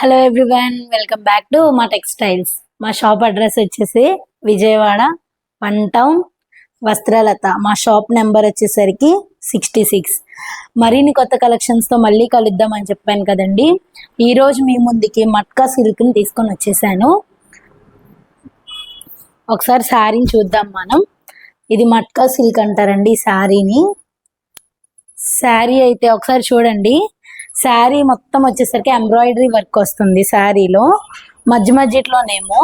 Hello everyone, welcome back to మా textiles. మా shop address వచ్చేసి విజయవాడ 1 టౌన్ వస్త్రలత. మా షాప్ నెంబర్ వచ్చేసరికి 66. మరిన్ని కొత్త కలెక్షన్స్తో మళ్ళీ కలుద్దామని చెప్పాను కదండి. ఈరోజు మీ ముందుకి మట్కా సిల్క్ని తీసుకొని వచ్చేసాను. ఒకసారి శారీని చూద్దాం మనం. ఇది మట్కా సిల్క్ అంటారండి ఈ శారీని. శారీ అయితే ఒకసారి చూడండి. శారీ మొత్తం వచ్చేసరికి ఎంబ్రాయిడరీ వర్క్ వస్తుంది. శారీలో మధ్యలోనేమో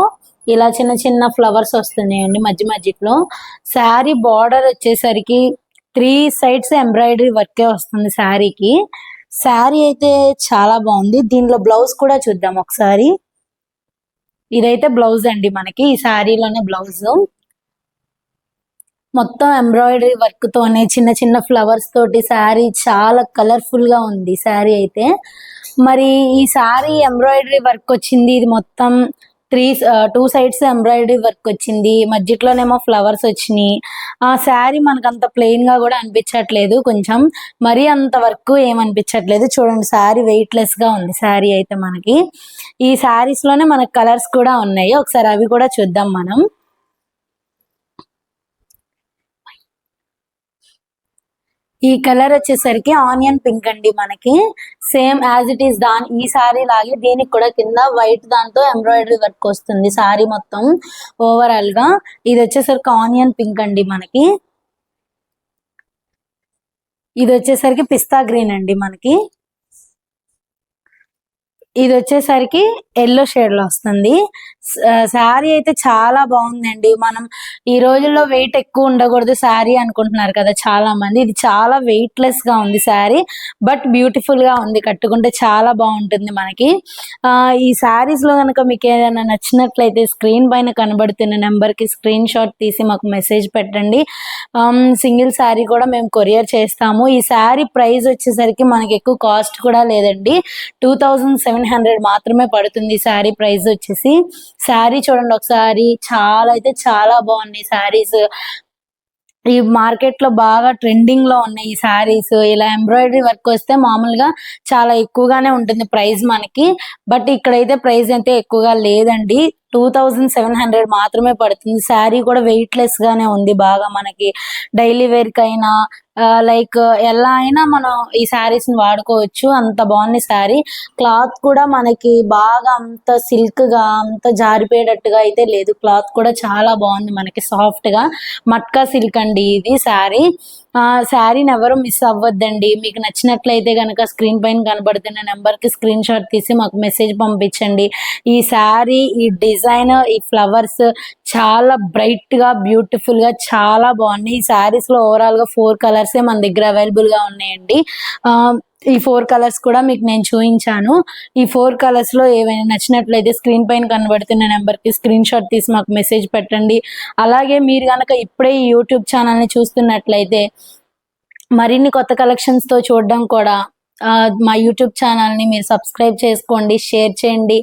ఇలా చిన్న చిన్న ఫ్లవర్స్ వస్తున్నాయండి మధ్యలో. శారీ బార్డర్ వచ్చేసరికి 3 సైడ్స్ ఎంబ్రాయిడరీ వర్కే వస్తుంది శారీకి. శారీ అయితే చాలా బాగుంది. దీనిలో బ్లౌజ్ కూడా చూద్దాం ఒకసారి. ఇదైతే బ్లౌజ్ అండి మనకి, ఈ శారీలోనే బ్లౌజ్. మొత్తం ఎంబ్రాయిడరీ వర్క్ తోనే చిన్న చిన్న ఫ్లవర్స్ తోటి శారీ చాలా కలర్ఫుల్ గా ఉంది శారీ అయితే. మరి ఈ శారీ ఎంబ్రాయిడరీ వర్క్ వచ్చింది. ఇది మొత్తం 2 సైడ్స్ ఎంబ్రాయిడరీ వర్క్ వచ్చింది. మధ్యలోనేమో ఫ్లవర్స్ వచ్చినాయి. ఆ శారీ మనకు అంత ప్లెయిన్ గా కూడా అనిపించట్లేదు, కొంచెం మరీ అంత వర్క్ ఏమనిపించట్లేదు. చూడండి శారీ వెయిట్ లెస్ గా ఉంది శారీ అయితే మనకి. ఈ శారీస్ లోనే మనకు కలర్స్ కూడా ఉన్నాయి, ఒకసారి అవి కూడా చూద్దాం మనం. ఈ కలర్ వచ్చేసరికి ఆనియన్ పింక్ అండి మనకి. సేమ్ యాజ్ ఇట్ ఈస్ ఈ సారీ లాగే దీనికి కూడా కింద వైట్ దాంతో ఎంబ్రాయిడరీ వర్క్ వస్తుంది సారీ మొత్తం ఓవరాల్ గా. ఇది వచ్చేసరికి ఆనియన్ పింక్ అండి మనకి. ఇది వచ్చేసరికి పిస్తా గ్రీన్ అండి మనకి. ఇది వచ్చేసరికి ఎల్లో షేడ్ లో వస్తుంది. శారీ అయితే చాలా బాగుందండి. మనం ఈ రోజుల్లో వెయిట్ ఎక్కువ ఉండకూడదు శారీ అనుకుంటున్నారు కదా చాలా మంది. ఇది చాలా వెయిట్ లెస్ గా ఉంది శారీ, బట్ బ్యూటిఫుల్ గా ఉంది. కట్టుకుంటే చాలా బాగుంటుంది మనకి. ఈ శారీస్ లో కనుక మీకు ఏదైనా నచ్చినట్లయితే స్క్రీన్ పైన కనబడుతున్న నెంబర్ కి స్క్రీన్ షాట్ తీసి మాకు మెసేజ్ పెట్టండి. సింగిల్ శారీ కూడా మేము కొరియర్ చేస్తాము. ఈ శారీ ప్రైస్ వచ్చేసరికి మనకి ఎక్కువ కాస్ట్ కూడా లేదండి, 2700 మాత్రమే పడుతుంది శారీ ప్రైస్ వచ్చేసి. శారీ చూడండి ఒకసారి, చాలా అయితే చాలా బాగున్నాయి శారీస్. ఈ మార్కెట్ లో బాగా ట్రెండింగ్ లో ఉన్నాయి ఈ శారీస్. ఇలా ఎంబ్రాయిడరీ వర్క్ వస్తే మామూలుగా చాలా ఎక్కువగానే ఉంటుంది ప్రైస్ మనకి, బట్ ఇక్కడైతే ప్రైస్ అయితే ఎక్కువగా లేదండి. 2700 మాత్రమే పడుతుంది. శారీ కూడా వెయిట్ లెస్ గానే ఉంది బాగా. మనకి డైలీ వేర్ కైనా లైక్ ఎలా అయినా మనం ఈ శారీస్ ని వాడుకోవచ్చు, అంత బాగుంది శారీ. క్లాత్ కూడా మనకి బాగా అంత సిల్క్ గా అంత జారిపోయేటట్టుగా అయితే లేదు. క్లాత్ కూడా చాలా బాగుంది మనకి, సాఫ్ట్ గా. మట్కా సిల్క్ అండి ఇది శారీ. శారీని ఎవరు మిస్ అవ్వద్దండి. మీకు నచ్చినట్లయితే కనుక స్క్రీన్ పైన కనబడుతున్న నెంబర్ కి స్క్రీన్ షాట్ తీసి మాకు మెసేజ్ పంపించండి. ఈ శారీ, ఈ డిజైన్, ఈ ఫ్లవర్స్ చాలా బ్రైట్ గా బ్యూటిఫుల్ గా చాలా బాగున్నాయి. ఈ శారీస్ లో ఓవరాల్ గా 4 కలర్స్ మన దగ్గర అవైలబుల్ గా ఉన్నాయండి. ఈ 4 కలర్స్ కూడా మీకు నేను చూపించాను. ఈ 4 కలర్స్ లో ఏవైనా నచ్చినట్లయితే స్క్రీన్ పైన కనబడుతున్న నెంబర్ కి స్క్రీన్ షాట్ తీసి మాకు మెసేజ్ పెట్టండి. అలాగే మీరు కనుక ఇప్పుడే ఈ యూట్యూబ్ ఛానల్ ని చూస్తున్నట్లయితే మరిన్ని కొత్త కలెక్షన్స్ తో చూడడం కూడా మా యూట్యూబ్ ఛానల్ని మీరు సబ్స్క్రైబ్ చేసుకోండి, షేర్ చేయండి,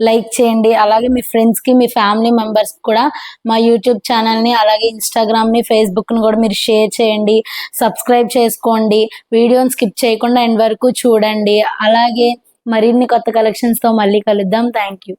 లైక్ చేయండి. అలాగే మీ ఫ్రెండ్స్కి, మీ ఫ్యామిలీ మెంబర్స్కి కూడా మా యూట్యూబ్ ఛానల్ని, అలాగే ఇన్స్టాగ్రామ్ని, ఫేస్బుక్ని కూడా మీరు షేర్ చేయండి, సబ్స్క్రైబ్ చేసుకోండి. వీడియోని స్కిప్ చేయకుండా ఎండ్ వరకు చూడండి. అలాగే మరిన్ని కొత్త కలెక్షన్స్తో మళ్ళీ కలుద్దాం. Thank you.